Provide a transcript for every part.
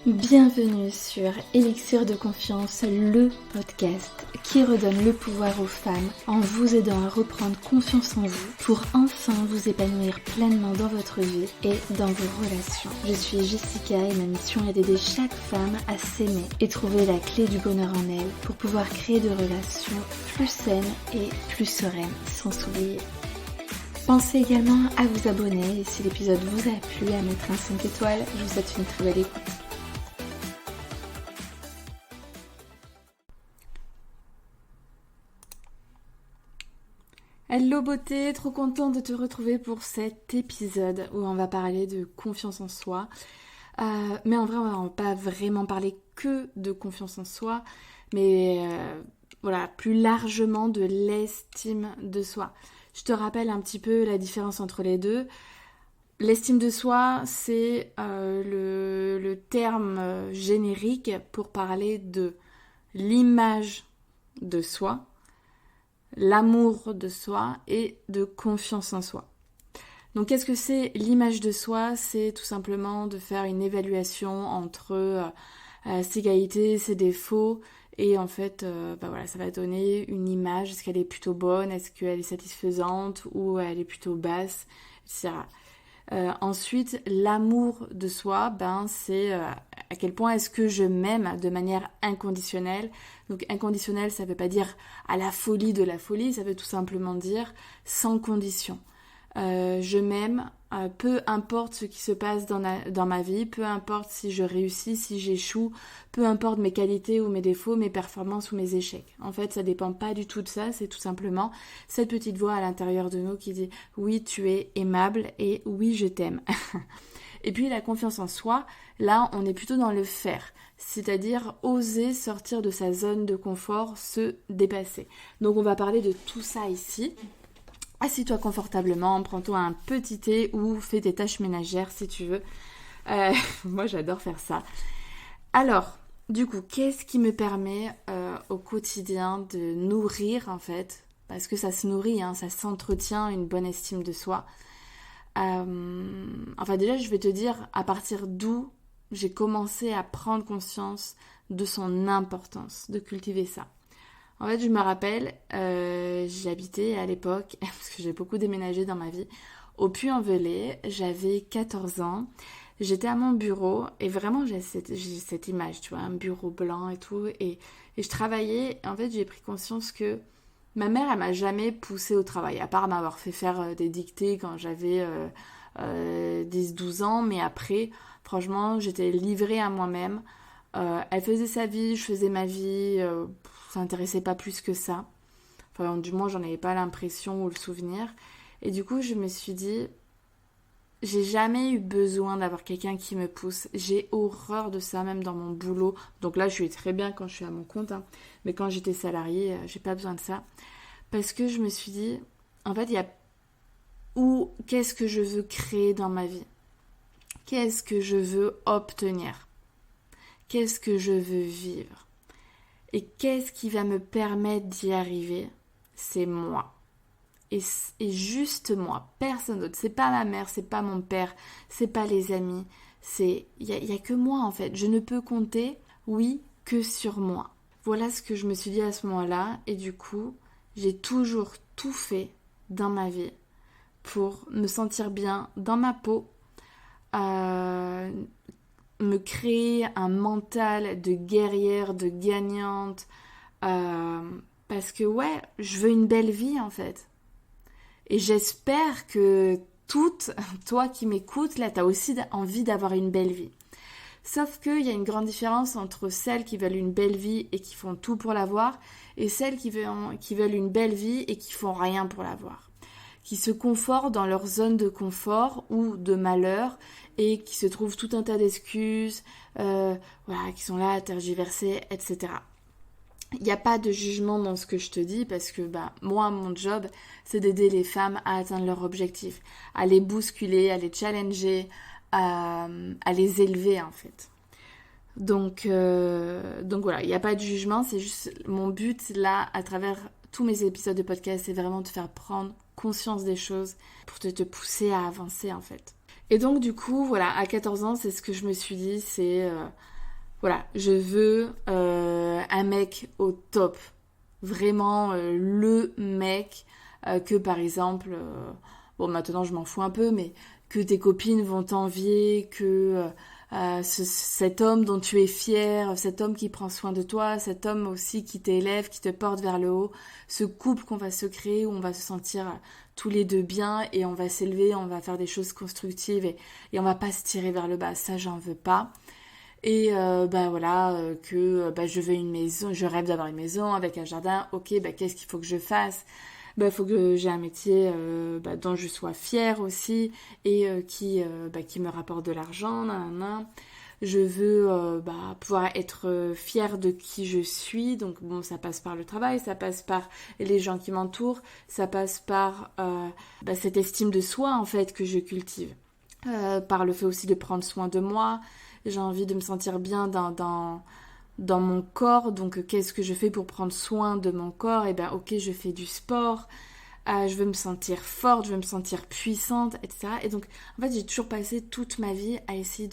Bienvenue sur Élixir de Confiance, le podcast qui redonne le pouvoir aux femmes en vous aidant à reprendre confiance en vous pour enfin vous épanouir pleinement dans votre vie et dans vos relations. Je suis Jessica et ma mission est d'aider chaque femme à s'aimer et trouver la clé du bonheur en elle pour pouvoir créer des relations plus saines et plus sereines sans s'oublier. Pensez également à vous abonner et si l'épisode vous a plu, à mettre un 5 étoiles. Je vous souhaite une très belle écoute. Hello beauté, trop contente de te retrouver pour cet épisode où on va parler de confiance en soi. Mais en vrai, on va pas vraiment parler que de confiance en soi, mais plus largement de l'estime de soi. Je te rappelle un petit peu la différence entre les deux. L'estime de soi, c'est le terme générique pour parler de l'image de soi, l'amour de soi et de confiance en soi. Donc qu'est-ce que c'est l'image de soi ? C'est tout simplement de faire une évaluation entre ses qualités, ses défauts et en fait ça va donner une image. Est-ce qu'elle est plutôt bonne ? Est-ce qu'elle est satisfaisante ou elle est plutôt basse, etc. Ensuite, l'amour de soi, c'est à quel point est-ce que je m'aime de manière inconditionnelle. Donc inconditionnel, ça ne veut pas dire à la folie de la folie, ça veut tout simplement dire sans condition. Je m'aime, peu importe ce qui se passe dans ma vie, peu importe si je réussis, si j'échoue, peu importe mes qualités ou mes défauts, mes performances ou mes échecs. En fait, ça dépend pas du tout de ça, c'est tout simplement cette petite voix à l'intérieur de nous qui dit « Oui, tu es aimable et oui, je t'aime ». Et puis la confiance en soi, là, on est plutôt dans le faire, c'est-à-dire oser sortir de sa zone de confort, se dépasser. Donc on va parler de tout ça ici. Assis-toi confortablement, prends-toi un petit thé ou fais tes tâches ménagères si tu veux. Moi, j'adore faire ça. Alors, du coup, qu'est-ce qui me permet au quotidien de nourrir, en fait, parce que ça se nourrit, ça s'entretient une bonne estime de soi. Déjà, je vais te dire à partir d'où j'ai commencé à prendre conscience de son importance, de cultiver ça. En fait, je me rappelle, j'habitais à l'époque, parce que j'ai beaucoup déménagé dans ma vie, au Puy-en-Velay, j'avais 14 ans, j'étais à mon bureau, et vraiment j'ai cette image, tu vois, un bureau blanc et tout, et je travaillais, et en fait j'ai pris conscience que ma mère, elle m'a jamais poussée au travail, à part m'avoir fait faire des dictées quand j'avais 10-12 ans, mais après, franchement, j'étais livrée à moi-même. Elle faisait sa vie, je faisais ma vie, ça m'intéressait pas plus que ça. Enfin, du moins, j'en avais pas l'impression ou le souvenir. Et du coup, je me suis dit, j'ai jamais eu besoin d'avoir quelqu'un qui me pousse. J'ai horreur de ça, même dans mon boulot. Donc là, je suis très bien quand je suis à mon compte, mais quand j'étais salariée, j'ai pas besoin de ça. Parce que je me suis dit, en fait, qu'est-ce que je veux créer dans ma vie ? Qu'est-ce que je veux obtenir ? Qu'est-ce que je veux vivre ? Et qu'est-ce qui va me permettre d'y arriver ? C'est moi. Et juste moi, personne d'autre. C'est pas ma mère, c'est pas mon père, c'est pas les amis. Il y a que moi en fait. Je ne peux compter, oui, que sur moi. Voilà ce que je me suis dit à ce moment-là. Et du coup, j'ai toujours tout fait dans ma vie pour me sentir bien dans ma peau, me créer un mental de guerrière, de gagnante, parce que je veux une belle vie en fait. Et j'espère que toi qui m'écoutes, là, t'as aussi envie d'avoir une belle vie. Sauf qu'il y a une grande différence entre celles qui veulent une belle vie et qui font tout pour l'avoir, et celles qui veulent une belle vie et qui font rien pour l'avoir. Qui se confortent dans leur zone de confort ou de malheur et qui se trouvent tout un tas d'excuses, qui sont là à tergiverser, etc. Il n'y a pas de jugement dans ce que je te dis parce que moi, mon job, c'est d'aider les femmes à atteindre leur objectif, à les bousculer, à les challenger, à les élever en fait. Donc voilà, il n'y a pas de jugement, c'est juste mon but là, à travers tous mes épisodes de podcast, c'est vraiment de te faire prendre conscience des choses pour te pousser à avancer en fait. Et donc du coup, voilà, à 14 ans, c'est ce que je me suis dit, c'est Voilà, je veux un mec au top. Vraiment le mec que par exemple, bon maintenant je m'en fous un peu, mais que tes copines vont t'envier, que cet homme dont tu es fier, cet homme qui prend soin de toi, cet homme aussi qui t'élève, qui te porte vers le haut, ce couple qu'on va se créer où on va se sentir tous les deux bien et on va s'élever, on va faire des choses constructives et on va pas se tirer vers le bas, ça j'en veux pas. Et voilà, que je veux une maison, je rêve d'avoir une maison avec un jardin. Ok, qu'est-ce qu'il faut que je fasse? Il faut que j'ai un métier dont je sois fière aussi et qui me rapporte de l'argent. Nanana. Je veux pouvoir être fière de qui je suis. Donc bon, ça passe par le travail, ça passe par les gens qui m'entourent, ça passe par cette estime de soi en fait que je cultive. Par le fait aussi de prendre soin de moi. J'ai envie de me sentir bien dans mon corps. Donc, qu'est-ce que je fais pour prendre soin de mon corps? Ok, je fais du sport. Je veux me sentir forte, je veux me sentir puissante, etc. Et donc, en fait, j'ai toujours passé toute ma vie à essayer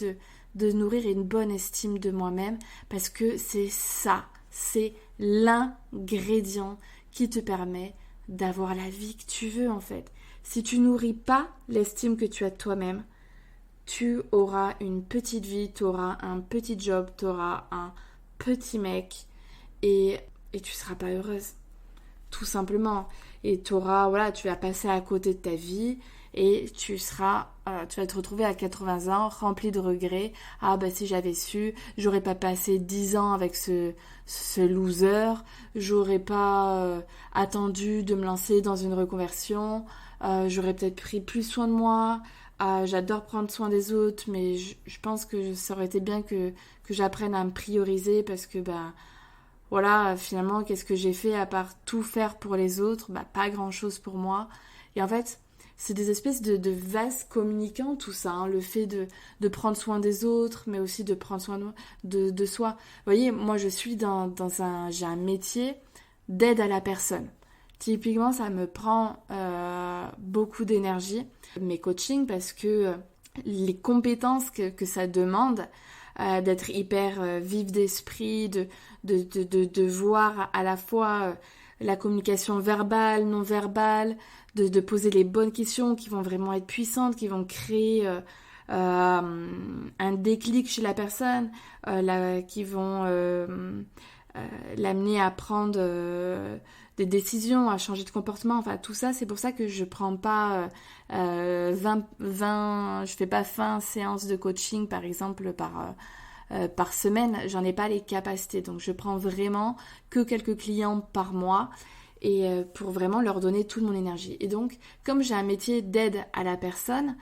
de nourrir une bonne estime de moi-même parce que c'est ça, c'est l'ingrédient qui te permet d'avoir la vie que tu veux, en fait. Si tu nourris pas l'estime que tu as de toi-même, tu auras une petite vie, tu auras un petit job, tu auras un petit mec et tu seras pas heureuse. Tout simplement. Et tu vas passer à côté de ta vie et tu vas te retrouver à 80 ans rempli de regrets. Ah si j'avais su, j'aurais pas passé 10 ans avec ce loser, j'aurais pas attendu de me lancer dans une reconversion, j'aurais peut-être pris plus soin de moi. J'adore prendre soin des autres, mais je pense que ça aurait été bien que j'apprenne à me prioriser parce que voilà, finalement, qu'est-ce que j'ai fait à part tout faire pour les autres? Pas grand-chose pour moi. Et en fait, c'est des espèces de vases communicants, tout ça, hein, le fait de prendre soin des autres, mais aussi de prendre soin de soi. Vous voyez, moi, je suis j'ai un métier d'aide à la personne. Typiquement, ça me prend beaucoup d'énergie, mes coachings, parce que les compétences que ça demande, d'être hyper vive d'esprit, de voir à la fois la communication verbale, non verbale, de poser les bonnes questions qui vont vraiment être puissantes, qui vont créer un déclic chez la personne, qui vont l'amener à prendre des décisions, à changer de comportement. Enfin, tout ça, c'est pour ça que je prends pas 20, je fais pas 20 séances de coaching, par exemple, par semaine. J'en ai pas les capacités. Donc, je prends vraiment que quelques clients par mois et pour vraiment leur donner toute mon énergie. Et donc, comme j'ai un métier d'aide à la personne,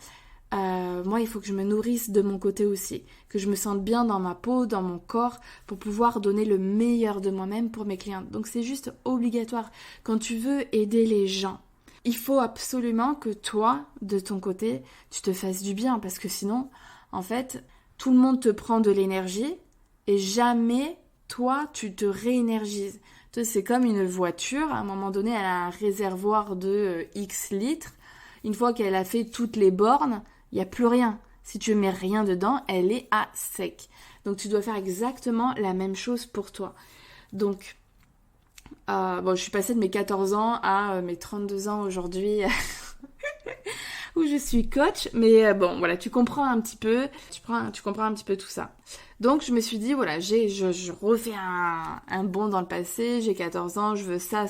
moi, il faut que je me nourrisse de mon côté aussi, que je me sente bien dans ma peau, dans mon corps, pour pouvoir donner le meilleur de moi-même pour mes clients. Donc c'est juste obligatoire. Quand tu veux aider les gens, il faut absolument que toi, de ton côté, tu te fasses du bien, parce que sinon, en fait, tout le monde te prend de l'énergie et jamais toi, tu te réénergises. C'est comme une voiture, à un moment donné, elle a un réservoir de X litres. Une fois qu'elle a fait toutes les bornes, il n'y a plus rien. Si tu mets rien dedans, elle est à sec. Donc tu dois faire exactement la même chose pour toi. Donc, je suis passée de mes 14 ans à mes 32 ans aujourd'hui, où je suis coach. Mais voilà, tu comprends un petit peu, tu comprends un petit peu tout ça. Donc je me suis dit, voilà, je refais un bond dans le passé, j'ai 14 ans, je veux ça,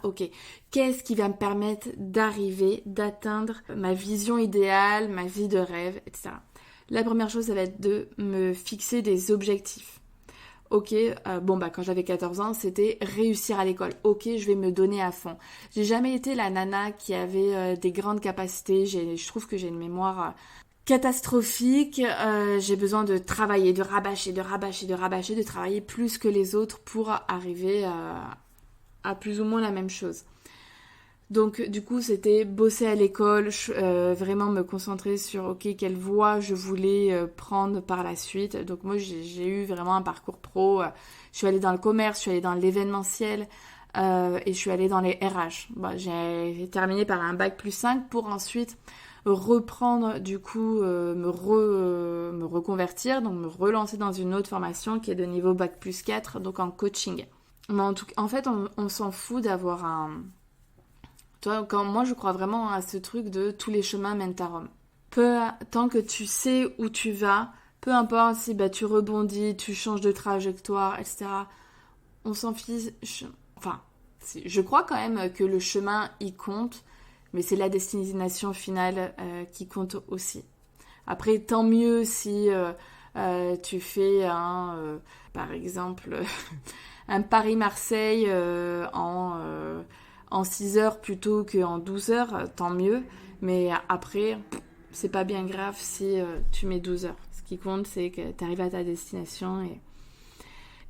ok. Qu'est-ce qui va me permettre d'atteindre ma vision idéale, ma vie de rêve, etc. La première chose, ça va être de me fixer des objectifs. Ok, quand j'avais 14 ans, c'était réussir à l'école. Ok, je vais me donner à fond. J'ai jamais été la nana qui avait des grandes capacités. Je trouve que j'ai une mémoire catastrophique. J'ai besoin de travailler, de rabâcher, de travailler plus que les autres pour arriver à plus ou moins la même chose. Donc du coup c'était bosser à l'école, vraiment me concentrer sur quelle voie je voulais prendre par la suite. Donc moi j'ai eu vraiment un parcours pro, je suis allée dans le commerce, je suis allée dans l'événementiel et je suis allée dans les RH. J'ai terminé par un bac+5 pour ensuite reprendre du coup, me reconvertir, donc me relancer dans une autre formation qui est de niveau Bac+4, donc en coaching. Mais en fait, on s'en fout d'avoir un... Toi, moi, je crois vraiment à ce truc de tous les chemins mènent à Rome. Tant que tu sais où tu vas, peu importe si tu rebondis, tu changes de trajectoire, etc. On s'en fiche. Enfin, je crois quand même que le chemin, il compte, mais c'est la destination finale qui compte aussi. Après, tant mieux si tu fais par exemple, un Paris-Marseille en 6 heures plutôt qu'en 12 heures, tant mieux. Mais après, c'est pas bien grave si tu mets 12 heures. Ce qui compte, c'est que tu arrives à ta destination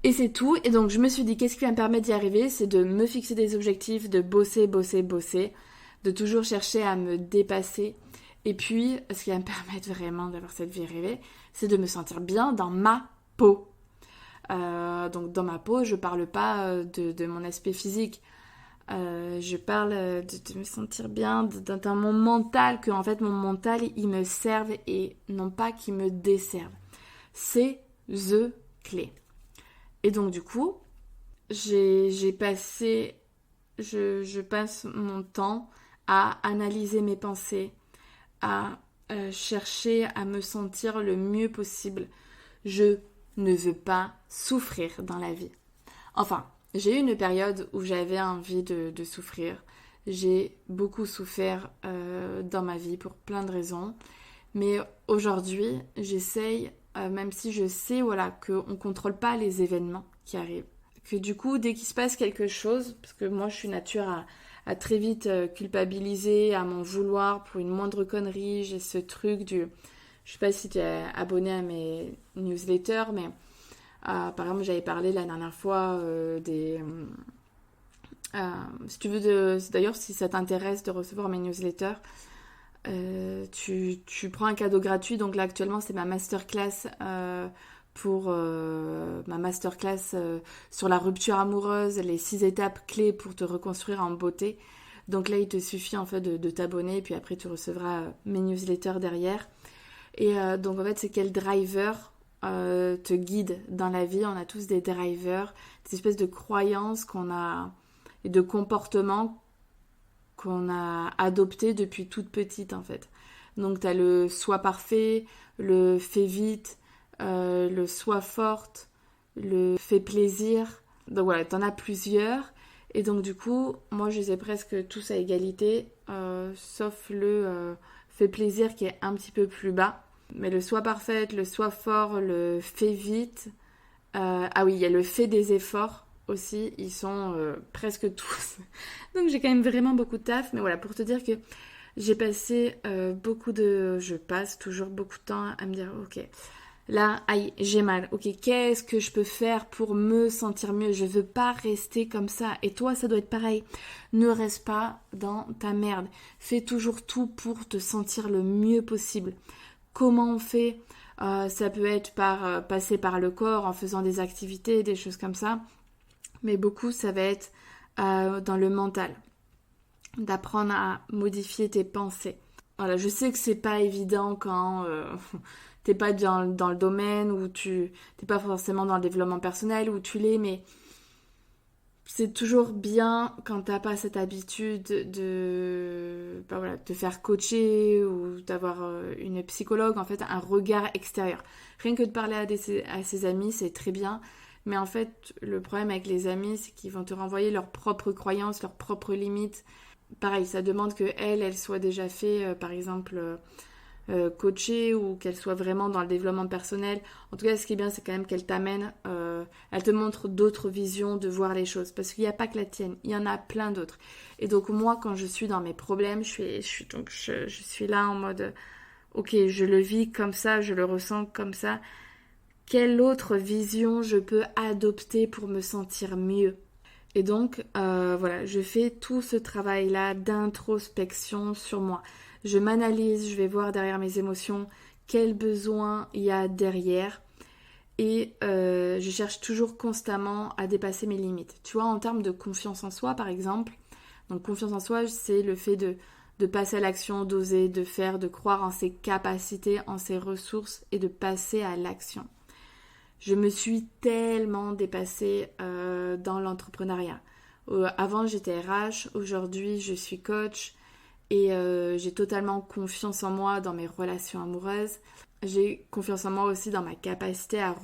et c'est tout. Et donc, je me suis dit, qu'est-ce qui va me permettre d'y arriver? C'est de me fixer des objectifs, de bosser, de toujours chercher à me dépasser. Et puis, ce qui va me permettre vraiment d'avoir cette vie rêvée, c'est de me sentir bien dans ma peau. Donc, dans ma peau, je parle pas de mon aspect physique. Je parle de me sentir bien dans mon mental, que en fait mon mental il me serve et non pas qu'il me desserve. C'est the clé. Et donc du coup, je passe mon temps à analyser mes pensées, à chercher à me sentir le mieux possible. Je ne veux pas souffrir dans la vie. Enfin, j'ai eu une période où j'avais envie de souffrir. J'ai beaucoup souffert dans ma vie pour plein de raisons. Mais aujourd'hui, j'essaye, même si je sais qu'on ne contrôle pas les événements qui arrivent. Que du coup, dès qu'il se passe quelque chose, parce que moi je suis nature à très vite culpabiliser, à m'en vouloir pour une moindre connerie. J'ai ce truc du... Je sais pas si tu es abonné à mes newsletters, mais... par exemple, j'avais parlé la dernière fois si tu veux, d'ailleurs, si ça t'intéresse de recevoir mes newsletters, tu prends un cadeau gratuit. Donc là, actuellement, c'est ma masterclass ma masterclass sur la rupture amoureuse, les 6 étapes clés pour te reconstruire en beauté. Donc là, il te suffit en fait de t'abonner et puis après, tu recevras mes newsletters derrière. Et donc en fait, c'est quel driver te guide dans la vie. On a tous des drivers, des espèces de croyances qu'on a et de comportements qu'on a adoptés depuis toute petite en fait. Donc t'as le soi parfait, le fais vite, le soi forte, le fais plaisir. Donc voilà, t'en as plusieurs. Et donc du coup, moi je les ai presque tous à égalité, sauf le fais plaisir qui est un petit peu plus bas. Mais le soi parfaite, le soi fort, le fais vite. Ah oui, il y a le fait des efforts aussi. Ils sont presque tous. Donc j'ai quand même vraiment beaucoup de taf. Mais voilà, pour te dire que j'ai passé je passe toujours beaucoup de temps à me dire, ok, là, aïe, j'ai mal. Ok, qu'est-ce que je peux faire pour me sentir mieux? Je veux pas rester comme ça. Et toi, ça doit être pareil. Ne reste pas dans ta merde. Fais toujours tout pour te sentir le mieux possible. Comment on fait? Ça peut être passer par le corps en faisant des activités, des choses comme ça. Mais beaucoup, ça va être dans le mental. D'apprendre à modifier tes pensées. Voilà, je sais que c'est pas évident quand t'es pas dans le domaine, ou t'es pas forcément dans le développement personnel, ou tu l'es, mais c'est toujours bien quand t'as pas cette habitude de te faire coacher ou d'avoir une psychologue, en fait, un regard extérieur. Rien que de parler à ses amis, c'est très bien. Mais en fait, le problème avec les amis, c'est qu'ils vont te renvoyer leurs propres croyances, leurs propres limites. Pareil, ça demande qu'elle soit déjà fait, par exemple, coachée, ou qu'elle soit vraiment dans le développement personnel. En tout cas, ce qui est bien, c'est quand même qu'elle t'amène, elle te montre d'autres visions de voir les choses. Parce qu'il n'y a pas que la tienne, il y en a plein d'autres. Et donc moi, quand je suis dans mes problèmes, je suis là en mode, ok, je le vis comme ça, je le ressens comme ça. Quelle autre vision je peux adopter pour me sentir mieux? Et donc, voilà, je fais tout ce travail-là d'introspection sur moi. Je m'analyse, je vais voir derrière mes émotions quels besoins il y a derrière. Et je cherche toujours constamment à dépasser mes limites. Tu vois, en termes de confiance en soi, par exemple. Donc, confiance en soi, c'est le fait de passer à l'action, d'oser, de faire, de croire en ses capacités, en ses ressources et de passer à l'action. Je me suis tellement dépassée dans l'entrepreneuriat. Avant, j'étais RH, aujourd'hui, je suis coach et j'ai totalement confiance en moi dans mes relations amoureuses. J'ai confiance en moi aussi dans ma capacité à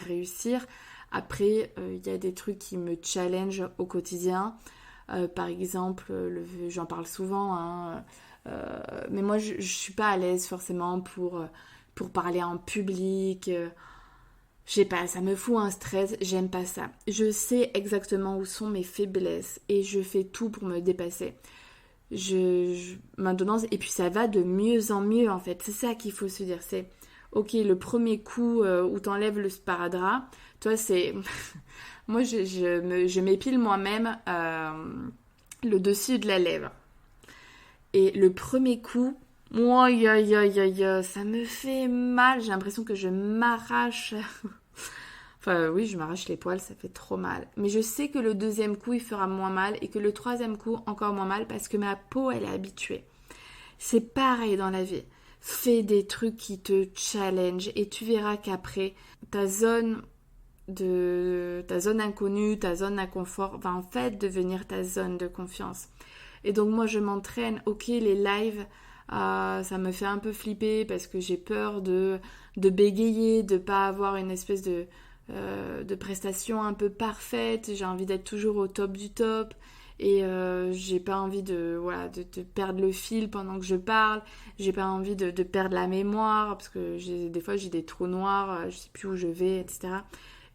réussir. Après, il y a des trucs qui me challengent au quotidien. Par exemple, j'en parle souvent, hein, mais moi je suis pas à l'aise forcément pour parler en public. Je sais pas, ça me fout un stress, j'aime pas ça. Je sais exactement où sont mes faiblesses et je fais tout pour me dépasser. Maintenant, et puis ça va de mieux en mieux en fait. C'est ça qu'il faut se dire. C'est ok, le premier coup où t'enlèves le sparadrap, toi c'est. Moi je m'épile moi-même le dessus de la lèvre. Et le premier coup, aïe aïe aïe aïe, ça me fait mal. J'ai l'impression que je m'arrache. Enfin oui, je m'arrache les poils, ça fait trop mal. Mais je sais que le deuxième coup, il fera moins mal et que le troisième coup, encore moins mal parce que ma peau, elle est habituée. C'est pareil dans la vie. Fais des trucs qui te challenge et tu verras qu'après, ta zone inconnue, ta zone d'inconfort va en fait devenir ta zone de confiance. Et donc moi je m'entraîne, ok les lives, ça me fait un peu flipper parce que j'ai peur de bégayer, de pas avoir une espèce de prestation un peu parfaite, j'ai envie d'être toujours au top du top et j'ai pas envie de perdre le fil pendant que je parle, j'ai pas envie de perdre la mémoire parce que des fois j'ai des trous noirs, je sais plus où je vais, etc.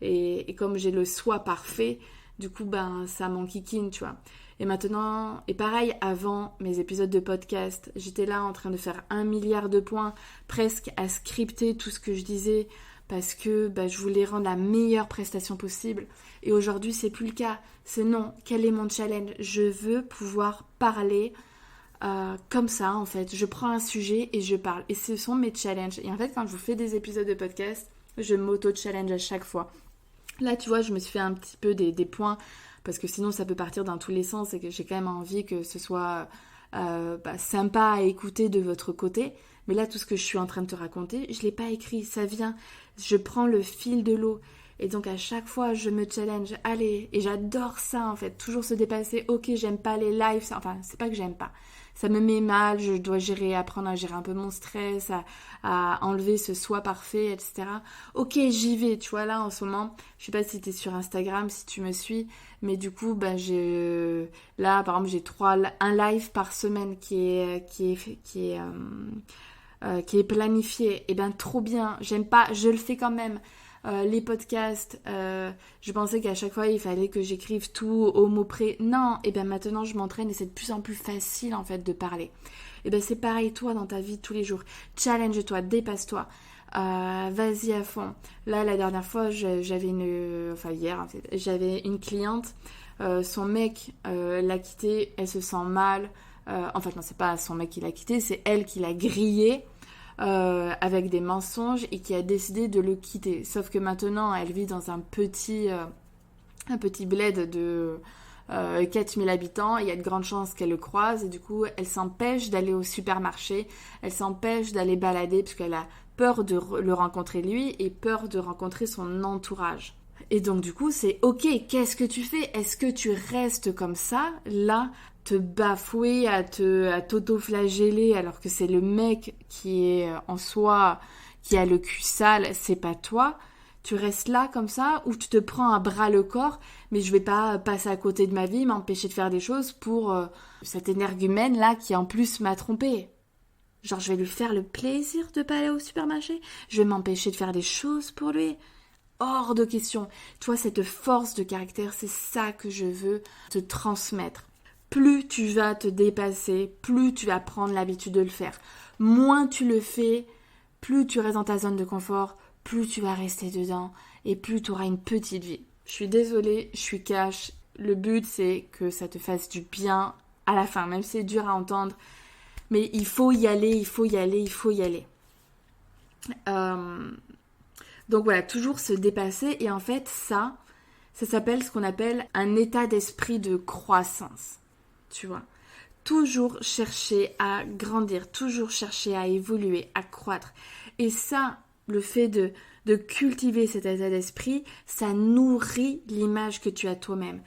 Et comme j'ai le soi parfait, du coup ça m'enquiquine, tu vois. Et maintenant, et pareil, avant mes épisodes de podcast, j'étais là en train de faire 1 milliard de points, presque à scripter tout ce que je disais, parce que je voulais rendre la meilleure prestation possible. Et aujourd'hui, c'est plus le cas. C'est non, quel est mon challenge ? Je veux pouvoir parler comme ça, en fait. Je prends un sujet et je parle. Et ce sont mes challenges. Et en fait, quand je vous fais des épisodes de podcast, je m'auto-challenge à chaque fois. Là, tu vois, je me suis fait un petit peu des points parce que sinon ça peut partir dans tous les sens et que j'ai quand même envie que ce soit sympa à écouter de votre côté. Mais là, tout ce que je suis en train de te raconter, je ne l'ai pas écrit, ça vient. Je prends le fil de l'eau. Et donc à chaque fois, je me challenge. Allez, et j'adore ça en fait, toujours se dépasser. Ok, j'aime pas les lives, enfin, c'est pas que j'aime pas. Ça me met mal, je dois apprendre à gérer un peu mon stress, à enlever ce soi parfait, etc. Ok, j'y vais, tu vois, là en ce moment, je sais pas si t'es sur Instagram, si tu me suis, mais du coup, là, par exemple, j'ai un live par semaine qui est planifié. Et trop bien, j'aime pas, je le fais quand même. Les podcasts, je pensais qu'à chaque fois il fallait que j'écrive tout au mot près. Non, et maintenant je m'entraîne et c'est de plus en plus facile en fait de parler. Et c'est pareil toi dans ta vie tous les jours. Challenge-toi, dépasse-toi. Vas-y à fond. Là la dernière fois hier en fait, j'avais une cliente, son mec l'a quittée, elle se sent mal. En fait non, c'est pas son mec qui l'a quittée, c'est elle qui l'a grillée. Avec des mensonges et qui a décidé de le quitter. Sauf que maintenant, elle vit dans un petit bled de 4000 habitants. Il y a de grandes chances qu'elle le croise et du coup, elle s'empêche d'aller au supermarché. Elle s'empêche d'aller balader parce qu'elle a peur de le rencontrer lui et peur de rencontrer son entourage. Et donc du coup, c'est ok, qu'est-ce que tu fais ? Est-ce que tu restes comme ça, là, te bafouer, à t'auto-flageller alors que c'est le mec qui est en soi, qui a le cul sale, c'est pas toi. Tu restes là comme ça ou tu te prends à bras le corps, mais je vais pas passer à côté de ma vie, m'empêcher de faire des choses pour cet énergumène là qui en plus m'a trompée. Genre je vais lui faire le plaisir de pas aller au supermarché, je vais m'empêcher de faire des choses pour lui. Hors de question. Toi, cette force de caractère, c'est ça que je veux te transmettre. Plus tu vas te dépasser, plus tu vas prendre l'habitude de le faire. Moins tu le fais, plus tu restes dans ta zone de confort, plus tu vas rester dedans et plus tu auras une petite vie. Je suis désolée, je suis cash. Le but, c'est que ça te fasse du bien à la fin, même si c'est dur à entendre. Mais il faut y aller, il faut y aller, il faut y aller. Donc voilà, toujours se dépasser. Et en fait, ça s'appelle ce qu'on appelle un état d'esprit de croissance. Tu vois, toujours chercher à grandir, toujours chercher à évoluer, à croître. Et ça, le fait de cultiver cet état d'esprit, ça nourrit l'image que tu as toi-même.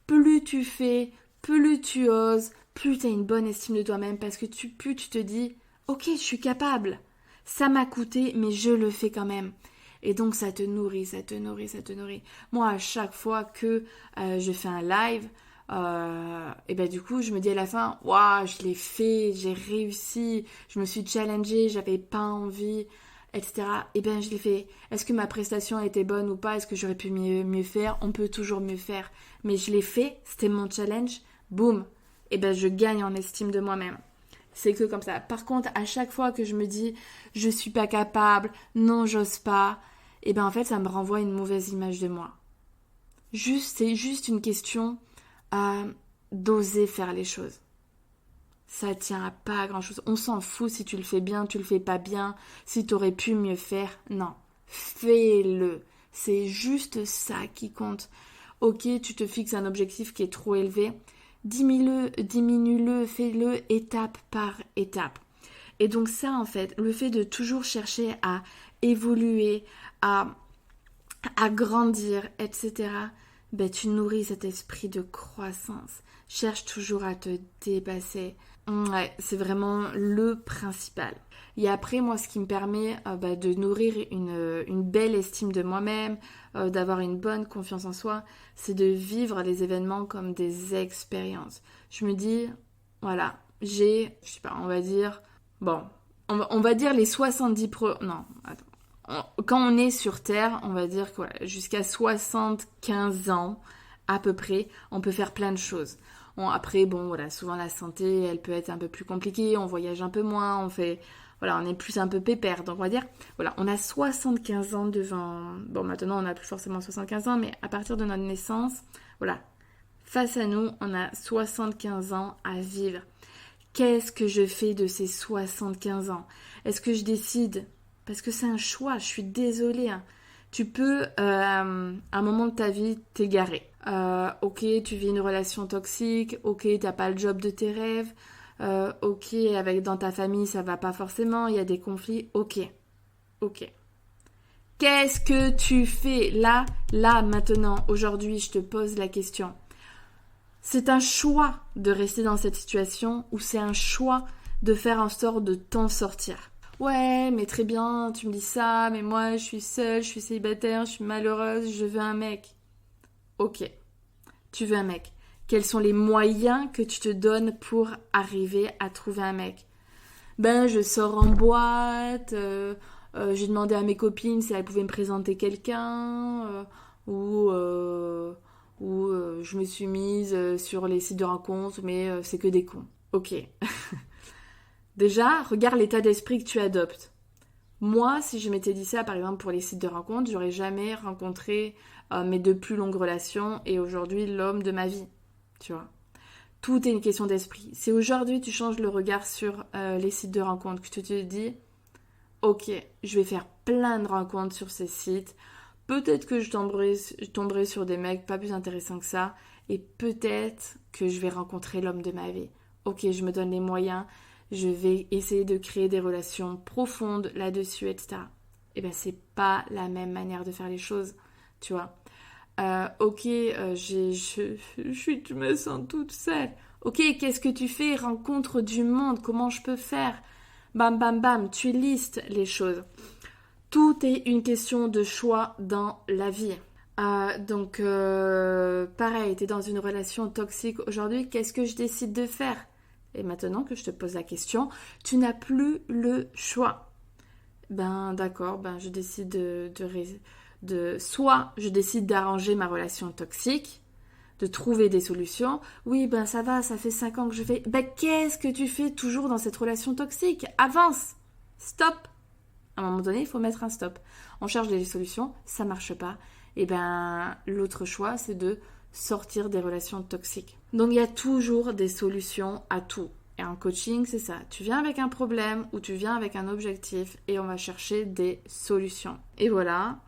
Plus tu fais, plus tu oses, plus tu as une bonne estime de toi-même parce que plus tu te dis « Ok, je suis capable, ça m'a coûté, mais je le fais quand même. » Et donc ça te nourrit, ça te nourrit, ça te nourrit. Moi, à chaque fois que je fais un live, et ben du coup, je me dis à la fin « Waouh, je l'ai fait, j'ai réussi, je me suis challengée, j'avais pas envie. » etc. Et ben je l'ai fait. Est-ce que ma prestation a été bonne ou pas? Est-ce que j'aurais pu mieux faire? On peut toujours mieux faire. Mais je l'ai fait, c'était mon challenge. Boum. Et ben je gagne en estime de moi-même. C'est que comme ça. Par contre, à chaque fois que je me dis je suis pas capable, non j'ose pas, et ben en fait ça me renvoie une mauvaise image de moi. C'est juste une question d'oser faire les choses. Ça tient à pas grand chose. On s'en fout si tu le fais bien, tu le fais pas bien, si tu aurais pu mieux faire. Non, fais-le. C'est juste ça qui compte. Ok, tu te fixes un objectif qui est trop élevé. Diminue-le, fais-le étape par étape. Et donc ça, en fait, le fait de toujours chercher à évoluer, à grandir, etc., ben, tu nourris cet esprit de croissance. Cherche toujours à te dépasser. Ouais, c'est vraiment le principal. Et après, moi, ce qui me permet de nourrir une belle estime de moi-même, d'avoir une bonne confiance en soi, c'est de vivre les événements comme des expériences. Je me dis, voilà, je sais pas, on va dire, bon, on va dire les 70 non, attends. Quand on est sur Terre, on va dire que voilà, jusqu'à 75 ans, à peu près, on peut faire plein de choses. Après, bon, voilà, souvent la santé, elle peut être un peu plus compliquée, on voyage un peu moins, on est plus un peu pépère. Donc, on va dire, voilà, on a 75 ans devant... Bon, maintenant, on n'a plus forcément 75 ans, mais à partir de notre naissance, voilà, face à nous, on a 75 ans à vivre. Qu'est-ce que je fais de ces 75 ans? Est-ce que je décide? Parce que c'est un choix, je suis désolée, hein. Tu peux, à un moment de ta vie, t'égarer. Ok, tu vis une relation toxique. Ok, t'as pas le job de tes rêves. Ok, dans ta famille, ça va pas forcément. Il y a des conflits. Ok. Qu'est-ce que tu fais là, maintenant, aujourd'hui? Je te pose la question. C'est un choix de rester dans cette situation ou c'est un choix de faire en sorte de t'en sortir? Ouais, mais très bien, tu me dis ça, mais moi je suis seule, je suis célibataire, je suis malheureuse, je veux un mec. Ok, tu veux un mec. Quels sont les moyens que tu te donnes pour arriver à trouver un mec? Ben, je sors en boîte, j'ai demandé à mes copines si elles pouvaient me présenter quelqu'un, ou je me suis mise sur les sites de rencontres, mais c'est que des cons. Ok. Déjà, regarde l'état d'esprit que tu adoptes. Moi, si je m'étais dit ça, par exemple, pour les sites de rencontres, j'aurais jamais rencontré mes deux plus longues relations et aujourd'hui l'homme de ma vie. Tu vois. Tout est une question d'esprit. Si aujourd'hui tu changes le regard sur les sites de rencontres, que tu te dis, ok, je vais faire plein de rencontres sur ces sites, peut-être que je tomberai sur des mecs pas plus intéressants que ça, et peut-être que je vais rencontrer l'homme de ma vie. Ok, je me donne les moyens, je vais essayer de créer des relations profondes là-dessus, etc. Eh bien, c'est pas la même manière de faire les choses, tu vois. Je me sens toute seule. Ok, qu'est-ce que tu fais? Rencontre du monde, comment je peux faire? Bam, bam, bam, tu listes les choses. Tout est une question de choix dans la vie. Donc, pareil, tu es dans une relation toxique aujourd'hui, qu'est-ce que je décide de faire? Et maintenant que je te pose la question, tu n'as plus le choix. Ben d'accord, ben je décide soit je décide d'arranger ma relation toxique, de trouver des solutions. Oui, ben ça va, ça fait 5 ans que je fais. Ben qu'est-ce que tu fais toujours dans cette relation toxique? Avance! Stop! À un moment donné, il faut mettre un stop. On cherche des solutions, ça marche pas. Et ben l'autre choix, c'est de sortir des relations toxiques. Donc il y a toujours des solutions à tout. Et en coaching, c'est ça. Tu viens avec un problème ou tu viens avec un objectif et on va chercher des solutions. Et voilà.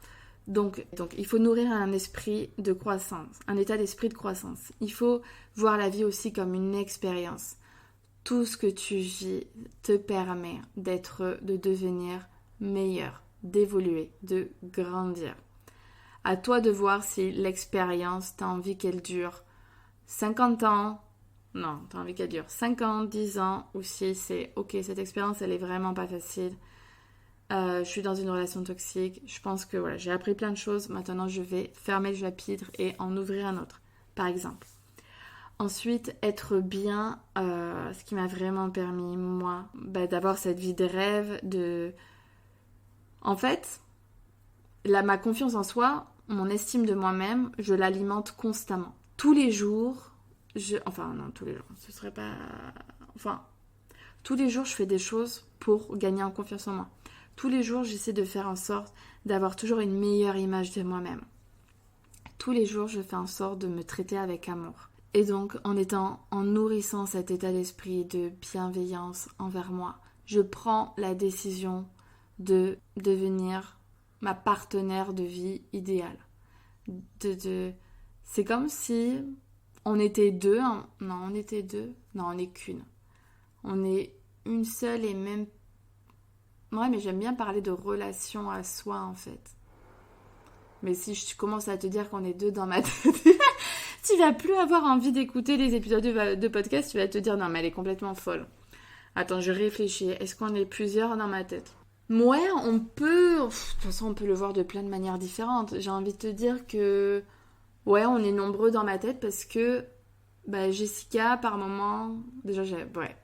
Donc il faut nourrir un esprit de croissance, un état d'esprit de croissance. Il faut voir la vie aussi comme une expérience. tout ce que tu vis te permet de devenir meilleur, d'évoluer, de grandir. À toi de voir si l'expérience, t'as envie qu'elle dure 50 ans, non, t'as envie qu'elle dure 50, 10 ans, ou si c'est, ok, cette expérience, elle est vraiment pas facile. Je suis dans une relation toxique, je pense que voilà, j'ai appris plein de choses, maintenant je vais fermer le chapitre et en ouvrir un autre, par exemple. Ensuite, être bien, ce qui m'a vraiment permis, moi, d'avoir cette vie de rêve, En fait, ma confiance en soi, mon estime de moi-même, je l'alimente constamment. Tous les jours, Enfin, non, tous les jours, ce serait pas... Enfin, tous les jours, je fais des choses pour gagner en confiance en moi. Tous les jours, j'essaie de faire en sorte d'avoir toujours une meilleure image de moi-même. Tous les jours, je fais en sorte de me traiter avec amour. Et donc, en nourrissant cet état d'esprit de bienveillance envers moi, je prends la décision de devenir ma partenaire de vie idéale. C'est comme si on était deux. Non, on était deux. Non, on n'est qu'une. On est une seule et même... Ouais, mais j'aime bien parler de relation à soi, en fait. Mais si je commence à te dire qu'on est deux dans ma tête... Tu vas plus avoir envie d'écouter les épisodes de podcast, tu vas te dire non mais elle est complètement folle. Attends, je réfléchis, est-ce qu'on est plusieurs dans ma tête? Ouais, on peut, de toute façon on peut le voir de plein de manières différentes. J'ai envie de te dire que ouais, on est nombreux dans ma tête parce que Jessica par moment, déjà ouais.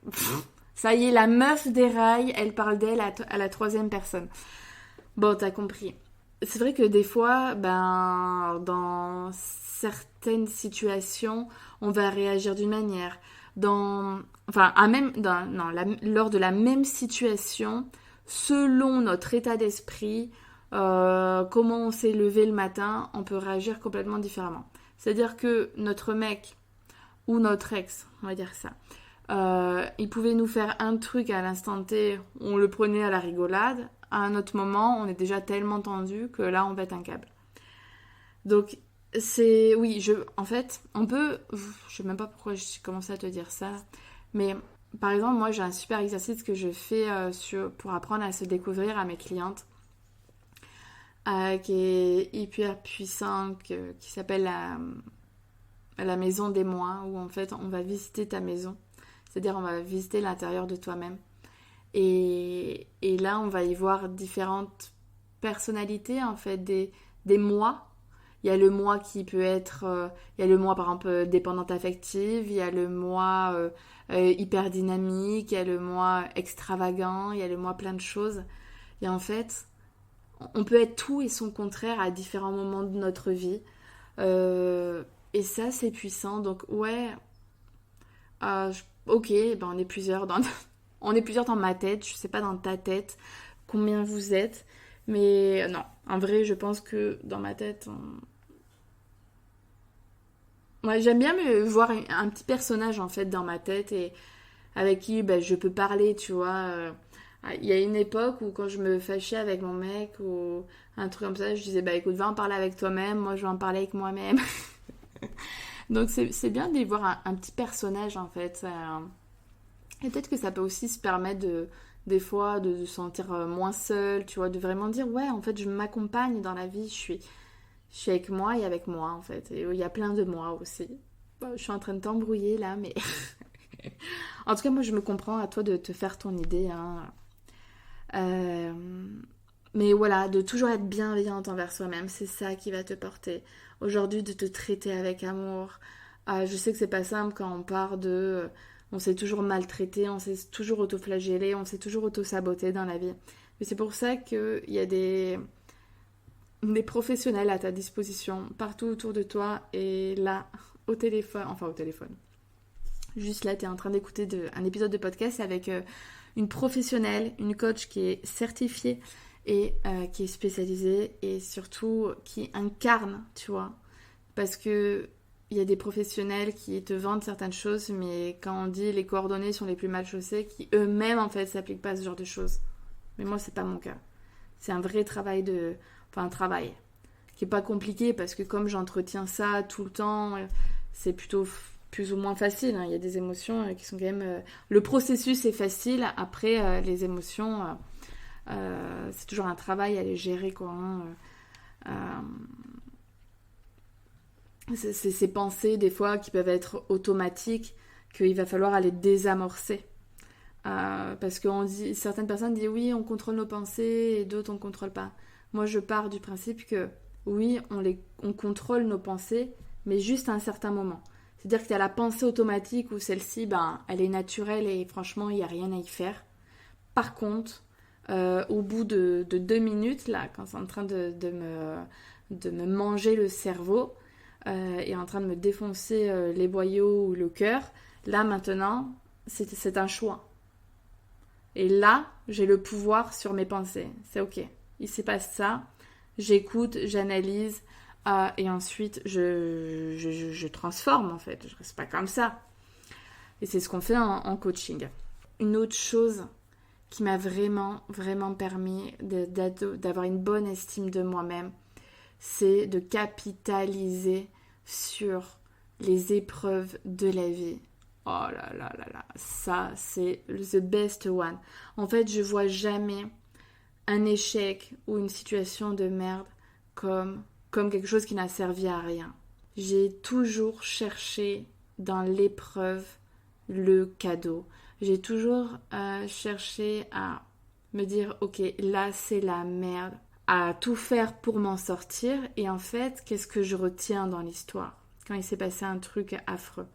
Ça y est, la meuf des rails, elle parle d'elle à la troisième personne. Bon, t'as compris. C'est vrai que des fois, dans certaines situations, on va réagir d'une manière. Lors de la même situation, selon notre état d'esprit, comment on s'est levé le matin, on peut réagir complètement différemment. C'est-à-dire que notre mec ou notre ex, on va dire ça, il pouvait nous faire un truc à l'instant T, on le prenait à la rigolade. À un autre moment, on est déjà tellement tendu que là, on pète un câble. Donc, en fait, on peut... Je sais même pas pourquoi j'ai commencé à te dire ça, mais par exemple, moi, j'ai un super exercice que je fais pour apprendre à se découvrir à mes clientes, qui est hyper puissant, qui s'appelle la maison des moi, où en fait, on va visiter ta maison. C'est-à-dire, on va visiter l'intérieur de toi-même. Et là, on va y voir différentes personnalités, en fait, des moi. Il y a le moi qui peut être... il y a le moi, par exemple, dépendante affective. Il y a le moi hyper dynamique. Il y a le moi extravagant. Il y a le moi plein de choses. Et en fait, on peut être tout et son contraire à différents moments de notre vie. Et ça, c'est puissant. Donc, ouais... ok, on est plusieurs dans... On est plusieurs dans ma tête, je sais pas dans ta tête combien vous êtes, mais non, en vrai, je pense que dans ma tête, ouais, j'aime bien me voir un petit personnage en fait dans ma tête et avec qui je peux parler, tu vois. Il y a une époque où quand je me fâchais avec mon mec ou un truc comme ça, je disais écoute, va en parler avec toi-même, moi je vais en parler avec moi-même. Donc c'est bien de voir un petit personnage en fait. Et peut-être que ça peut aussi se permettre des fois de se sentir moins seule, tu vois, de vraiment dire ouais, en fait, je m'accompagne dans la vie, je suis avec moi et avec moi, en fait. Et il y a plein de moi aussi. Bon, je suis en train de t'embrouiller là, mais... En tout cas, moi, je me comprends, à toi de te faire ton idée. Hein. Mais voilà, de toujours être bienveillante envers soi-même, c'est ça qui va te porter. Aujourd'hui, de te traiter avec amour. Je sais que c'est pas simple quand on part de... on s'est toujours maltraité, on s'est toujours auto-flagellé, on s'est toujours auto-saboté dans la vie. Mais c'est pour ça qu'il y a des professionnels à ta disposition, partout autour de toi, et là, au téléphone. Juste là, tu es en train d'écouter un épisode de podcast avec une professionnelle, une coach qui est certifiée et qui est spécialisée et surtout qui incarne, tu vois. Parce que il y a des professionnels qui te vendent certaines choses, mais quand on dit les coordonnées sont les plus mal chaussées, qui eux-mêmes en fait s'appliquent pas à ce genre de choses. Mais moi, c'est pas mon cas. C'est un vrai travail un travail qui est pas compliqué parce que comme j'entretiens ça tout le temps, c'est plutôt plus ou moins facile. Hein. Il y a des émotions qui sont quand même... Le processus est facile. Après, les émotions, c'est toujours un travail à les gérer, quoi. Hein. C'est ces pensées, des fois, qui peuvent être automatiques, qu'il va falloir aller désamorcer. Parce que certaines personnes disent oui, on contrôle nos pensées et d'autres on ne contrôle pas. Moi, je pars du principe que oui, on contrôle nos pensées, mais juste à un certain moment. C'est-à-dire qu'il y a la pensée automatique où celle-ci, elle est naturelle et franchement, il n'y a rien à y faire. Par contre, au bout de 2 minutes, là, quand c'est en train de me manger le cerveau et en train de me défoncer les boyaux ou le cœur, là, maintenant, c'est un choix. Et là, j'ai le pouvoir sur mes pensées. C'est ok. Il se passe ça. J'écoute, j'analyse. Et ensuite, je transforme, en fait. Je reste pas comme ça. Et c'est ce qu'on fait en coaching. Une autre chose qui m'a vraiment, vraiment permis d'avoir une bonne estime de moi-même, c'est de capitaliser sur les épreuves de la vie. Oh là là là là, ça c'est the best one. En fait, je vois jamais un échec ou une situation de merde comme quelque chose qui n'a servi à rien. J'ai toujours cherché dans l'épreuve le cadeau. J'ai toujours cherché à me dire ok, là c'est la merde, à tout faire pour m'en sortir. Et en fait, qu'est-ce que je retiens dans l'histoire quand il s'est passé un truc affreux?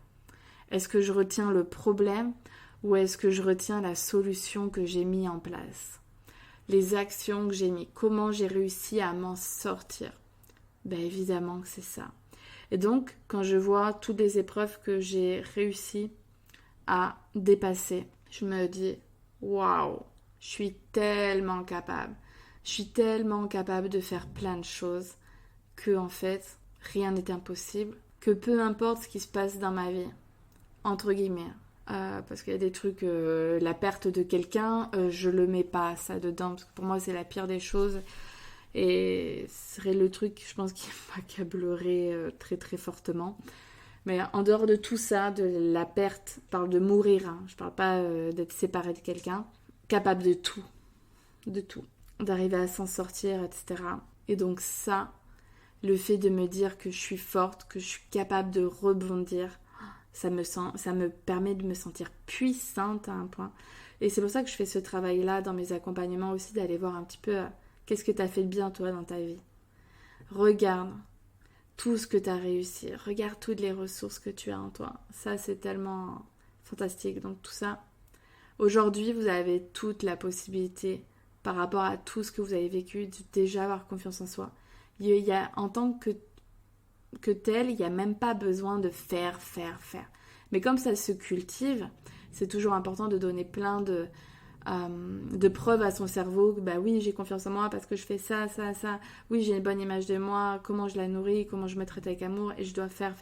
Est-ce que je retiens le problème ou est-ce que je retiens la solution que j'ai mis en place? Les actions que j'ai mis, comment j'ai réussi à m'en sortir? Évidemment que c'est ça. Et donc, quand je vois toutes les épreuves que j'ai réussi à dépasser, je me dis, waouh, je suis tellement capable. Je suis tellement capable de faire plein de choses que, en fait, rien n'est impossible. Que peu importe ce qui se passe dans ma vie, entre guillemets, parce qu'il y a des trucs, la perte de quelqu'un, je le mets pas ça dedans, parce que pour moi c'est la pire des choses, et ce serait le truc, je pense, qui m'accablerait très très fortement. Mais en dehors de tout ça, de la perte, je parle de mourir, hein, je parle pas d'être séparé de quelqu'un, capable de tout, d'arriver à s'en sortir, etc. Et donc ça, le fait de me dire que je suis forte, que je suis capable de rebondir, ça me permet de me sentir puissante à un point. Et c'est pour ça que je fais ce travail-là dans mes accompagnements aussi, d'aller voir un petit peu qu'est-ce que tu as fait de bien toi dans ta vie. Regarde tout ce que tu as réussi. Regarde toutes les ressources que tu as en toi. Ça, c'est tellement fantastique. Donc tout ça, aujourd'hui, vous avez toute la possibilité, par rapport à tout ce que vous avez vécu, de déjà avoir confiance en soi. Il y a, en tant que tel, il n'y a même pas besoin de faire. Mais comme ça se cultive, c'est toujours important de donner plein de preuves à son cerveau que oui, j'ai confiance en moi parce que je fais ça. Oui, j'ai une bonne image de moi, comment je la nourris, comment je me traite avec amour et je dois faire.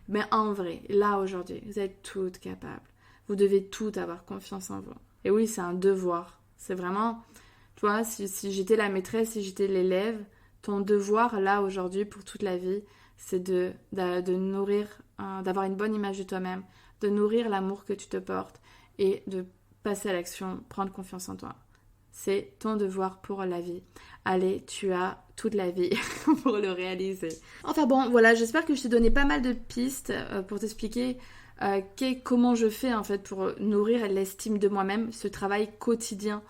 Mais en vrai, là, aujourd'hui, vous êtes toutes capables. Vous devez toutes avoir confiance en vous. Et oui, c'est un devoir. C'est vraiment, tu vois, si j'étais la maîtresse, si j'étais l'élève, ton devoir, là, aujourd'hui, pour toute la vie, c'est de nourrir, d'avoir une bonne image de toi-même, de nourrir l'amour que tu te portes et de passer à l'action, prendre confiance en toi. C'est ton devoir pour la vie. Allez, tu as toute la vie pour le réaliser. Enfin bon, voilà, j'espère que je t'ai donné pas mal de pistes pour t'expliquer comment je fais en fait pour nourrir l'estime de moi-même, ce travail quotidien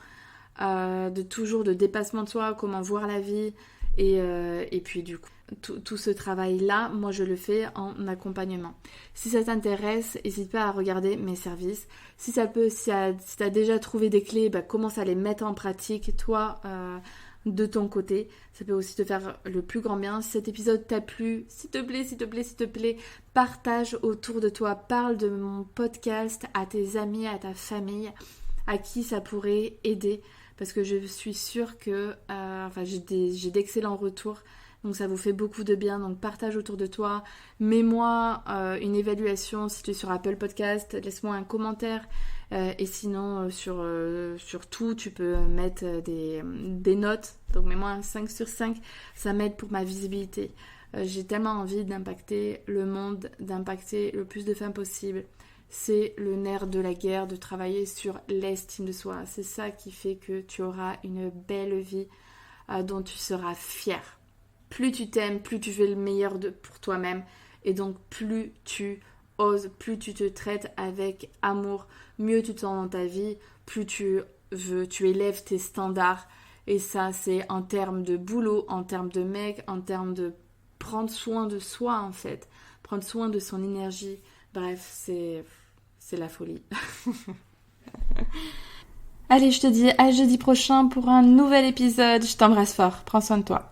de dépassement de soi, comment voir la vie. Et puis du coup, tout ce travail-là, moi je le fais en accompagnement. Si ça t'intéresse, n'hésite pas à regarder mes services. Si tu as déjà trouvé des clés, commence à les mettre en pratique, toi, de ton côté. Ça peut aussi te faire le plus grand bien. Si cet épisode t'a plu, s'il te plaît, partage autour de toi. Parle de mon podcast à tes amis, à ta famille, à qui ça pourrait aider. Parce que je suis sûre que j'ai d'excellents retours. Donc ça vous fait beaucoup de bien. Donc partage autour de toi. Mets-moi une évaluation si tu es sur Apple Podcast. Laisse-moi un commentaire. Et sinon, sur tout, tu peux mettre des notes. Donc mets-moi un 5 sur 5. Ça m'aide pour ma visibilité. J'ai tellement envie d'impacter le monde, d'impacter le plus de femmes possible. C'est le nerf de la guerre, de travailler sur l'estime de soi. C'est ça qui fait que tu auras une belle vie dont tu seras fière. Plus tu t'aimes, plus tu fais le meilleur pour toi-même. Et donc plus tu oses, plus tu te traites avec amour, mieux tu te sens dans ta vie, plus tu élèves tes standards. Et ça, c'est en termes de boulot, en termes de mec, en termes de prendre soin de soi en fait. Prendre soin de son énergie. Bref, c'est la folie. Allez, je te dis à jeudi prochain pour un nouvel épisode. Je t'embrasse fort. Prends soin de toi.